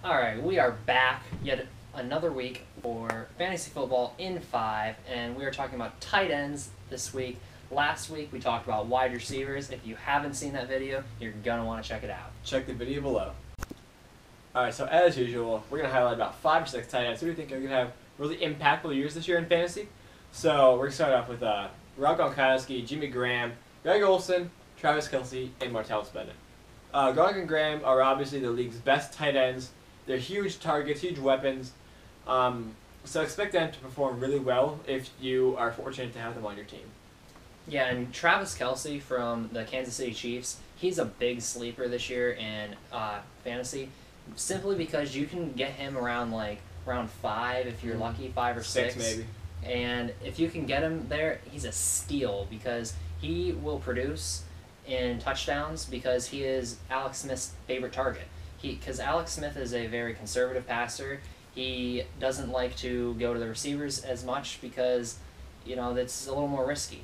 Alright, we are back yet another week for Fantasy Football in 5, and we are talking about tight ends this week. Last week we talked about wide receivers. If you haven't seen that video, you're going to want to check it out. Check the video below. Alright, so as usual, we're going to highlight about 5 to 6 tight ends who we think are going to have really impactful years this year in fantasy. So we're going to start off with Rob Gronkowski, Jimmy Graham, Greg Olsen, Travis Kelce, and Martellus Bennett. Gronk and Graham are obviously the league's best tight ends. They're huge targets, huge weapons, so expect them to perform really well if you are fortunate to have them on your team. Yeah, and Travis Kelce from the Kansas City Chiefs, he's a big sleeper this year in fantasy, simply because you can get him around round 5 if you're lucky, 5 or 6 maybe. And if you can get him there, he's a steal because he will produce in touchdowns because he is Alex Smith's favorite target. Because Alex Smith is a very conservative passer. He doesn't like to go to the receivers as much because, you know, that's a little more risky.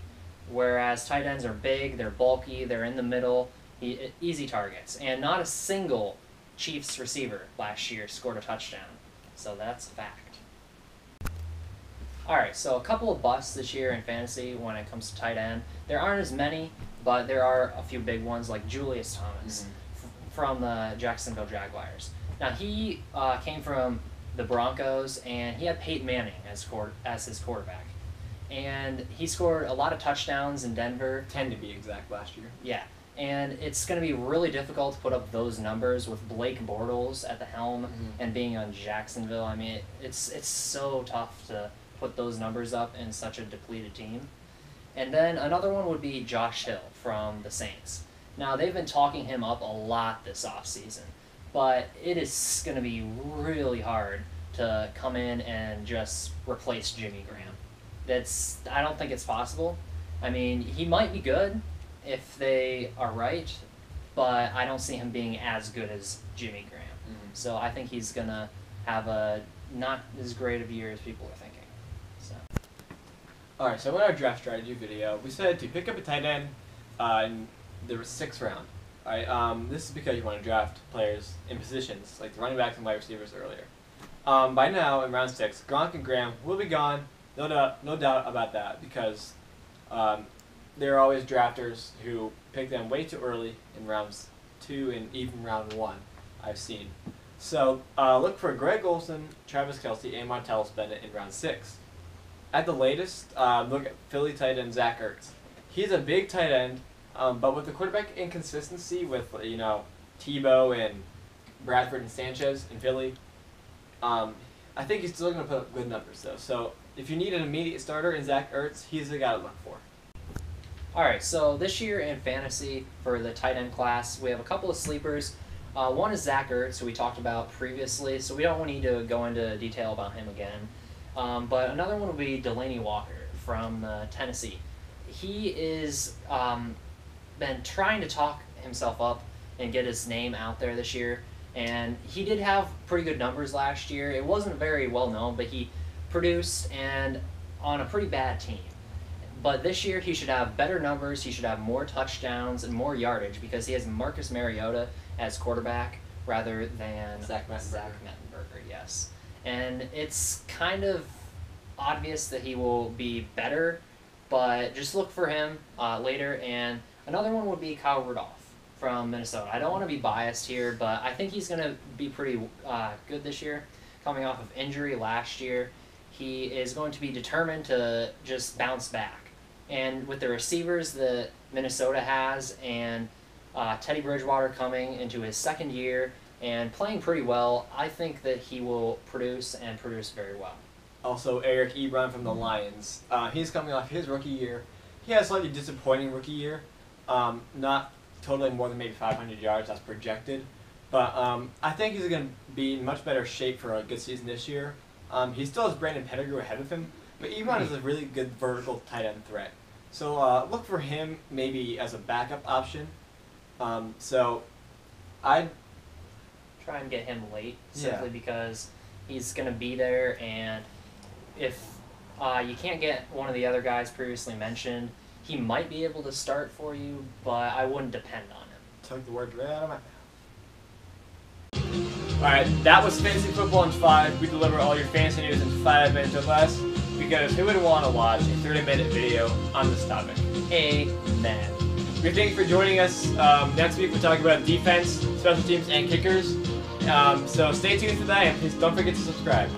Whereas tight ends are big, they're bulky, they're in the middle, easy targets. And not a single Chiefs receiver last year scored a touchdown. So that's a fact. Alright, so a couple of busts this year in fantasy when it comes to tight end. There aren't as many, but there are a few big ones like Julius Thomas. From the Jacksonville Jaguars. Now he came from the Broncos, and he had Peyton Manning as his quarterback, and he scored a lot of touchdowns in Denver. 10 to be exact last year. Yeah, and it's going to be really difficult to put up those numbers with Blake Bortles at the helm and being on Jacksonville. I mean, it's so tough to put those numbers up in such a depleted team. And then another one would be Josh Hill from the Saints. Now, they've been talking him up a lot this offseason, but it is going to be really hard to come in and just replace Jimmy Graham. I don't think it's possible. I mean, he might be good if they are right, but I don't see him being as good as Jimmy Graham. So I think he's going to have a not as great of a year as people are thinking. So. Alright, so in our draft strategy video, we said to pick up a tight end in the 6th round. Alright, this is because you want to draft players in positions like the running backs and wide receivers earlier. By now, in round 6, Gronk and Graham will be gone. No doubt about that, because there are always drafters who pick them way too early in rounds 2 and even round 1, I've seen. So look for Greg Olsen, Travis Kelce, and Martellus Bennett in round 6. At the latest, look at Philly tight end Zach Ertz. He's a big tight end. But with the quarterback inconsistency with, Tebow and Bradford and Sanchez in Philly, I think he's still going to put up good numbers, though. So if you need an immediate starter in Zach Ertz, he's the guy to look for. Alright, so this year in fantasy for the tight end class, we have a couple of sleepers. One is Zach Ertz, who we talked about previously, so we don't need to go into detail about him again. But another one would be Delaney Walker from Tennessee. He is been trying to talk himself up and get his name out there this year, and he did have pretty good numbers last year. It wasn't very well known, but he produced and on a pretty bad team. But this year he should have better numbers, he should have more touchdowns and more yardage because he has Marcus Mariota as quarterback rather than Zach Mettenberger, yes. And it's kind of obvious that he will be better, but just look for him later. And another one would be Kyle Rudolph from Minnesota. I don't want to be biased here, but I think he's going to be pretty good this year. Coming off of injury last year, he is going to be determined to just bounce back. And with the receivers that Minnesota has and Teddy Bridgewater coming into his 2nd year and playing pretty well, I think that he will produce and produce very well. Also, Eric Ebron from the Lions. He's coming off his rookie year. He had a slightly disappointing rookie year. Not totaling more than maybe 500 yards as projected. But I think he's going to be in much better shape for a good season this year. He still has Brandon Pettigrew ahead of him, but Ebron is a really good vertical tight end threat. So look for him maybe as a backup option. So I'd try and get him late simply because he's going to be there, and if you can't get one of the other guys previously mentioned, he might be able to start for you, but I wouldn't depend on him. Took the words right out of my mouth. Alright, that was Fantasy Football in 5. We deliver all your fantasy news in 5 minutes or less, because who would want to watch a 30-minute video on this topic? Amen. We thank you for joining us. Next week we'll talk about defense, special teams, and kickers. So stay tuned for that, and please don't forget to subscribe.